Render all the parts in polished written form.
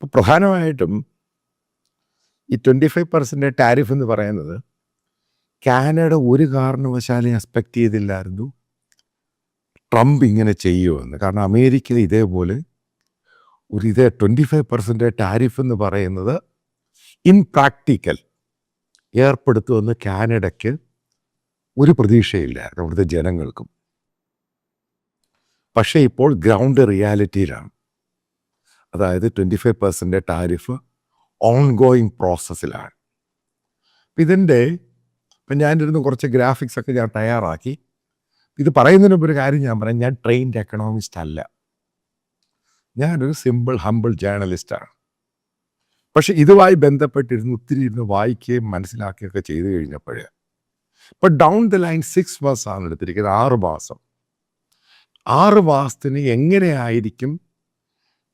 അപ്പോൾ പ്രധാനമായിട്ടും ഈ 25% ടാരിഫ് എന്ന് പറയുന്നത് കാനഡ ഒരു കാരണവശാലും എക്സ്പെക്റ്റ് ചെയ്തില്ലായിരുന്നു ട്രംപ് ഇങ്ങനെ ചെയ്യുമെന്ന്. കാരണം അമേരിക്കയിൽ ഇതേപോലെ 25% ടാരിഫ് എന്ന് പറയുന്നത് ഇൻപ്രാക്ടിക്കൽ ഏർപ്പെടുത്തുമെന്ന് കാനഡയ്ക്ക് ഒരു പ്രതീക്ഷയില്ലായിരുന്നു അവിടുത്തെ ജനങ്ങൾക്കും. പക്ഷേ ഇപ്പോൾ ഗ്രൗണ്ട് റിയാലിറ്റിയിലാണ്. അതായത് 25% ടാരിഫ് ഓൺഗോയിങ് പ്രോസസ്സിലാണ്. ഇതിൻ്റെ ഇപ്പം ഞാനിരുന്ന് കുറച്ച് ഗ്രാഫിക്സ് ഒക്കെ ഞാൻ തയ്യാറാക്കി. ഇത് പറയുന്നതിന് മുമ്പ് ഒരു കാര്യം ഞാൻ പറയാം, ഞാൻ ട്രെയിൻഡ് എക്കണോമിസ്റ്റ് അല്ല, ഞാനൊരു സിമ്പിൾ ഹമ്പിൾ ജേർണലിസ്റ്റാണ്. പക്ഷെ ഇതുമായി ബന്ധപ്പെട്ടിരുന്ന് ഒത്തിരി ഇരുന്ന് വായിക്കുകയും മനസ്സിലാക്കുകയൊക്കെ ചെയ്തു കഴിഞ്ഞപ്പോൾ ഇപ്പോൾ ഡൗൺ ദ ലൈൻ 6 months എടുത്തിരിക്കുന്നത്, 6 മാസം. 6 മാസത്തിന് എങ്ങനെയായിരിക്കും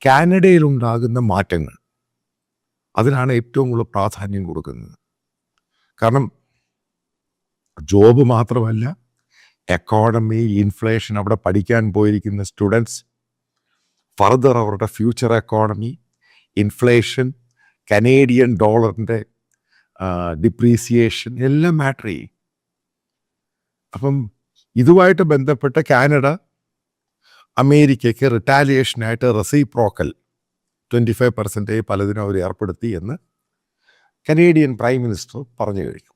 കാനഡയിലുണ്ടാകുന്ന മാറ്റങ്ങൾ, അതിനാണ് ഏറ്റവും കൂടുതൽ പ്രാധാന്യം കൊടുക്കുന്നത്. കാരണം ജോബ് മാത്രമല്ല, എക്കോണമി, ഇൻഫ്ലേഷൻ, അവിടെ പഠിക്കാൻ പോയിരിക്കുന്ന സ്റ്റുഡൻസ്, ഫർദർ അവരുടെ ഫ്യൂച്ചർ എക്കോണമി, ഇൻഫ്ലേഷൻ, കനേഡിയൻ ഡോളറിൻ്റെ ഡിപ്രീസിയേഷൻ എല്ലാം മാറ്റർ ചെയ്യും. അപ്പം ഇതുമായിട്ട് ബന്ധപ്പെട്ട കാനഡ അമേരിക്കയ്ക്ക് റിറ്റാലിയേഷനായിട്ട് റെസിപ്രോക്കൽ 25% പലതിനും അവർ ഏർപ്പെടുത്തി എന്ന് കനേഡിയൻ പ്രൈം മിനിസ്റ്റർ പറഞ്ഞു കഴിഞ്ഞു.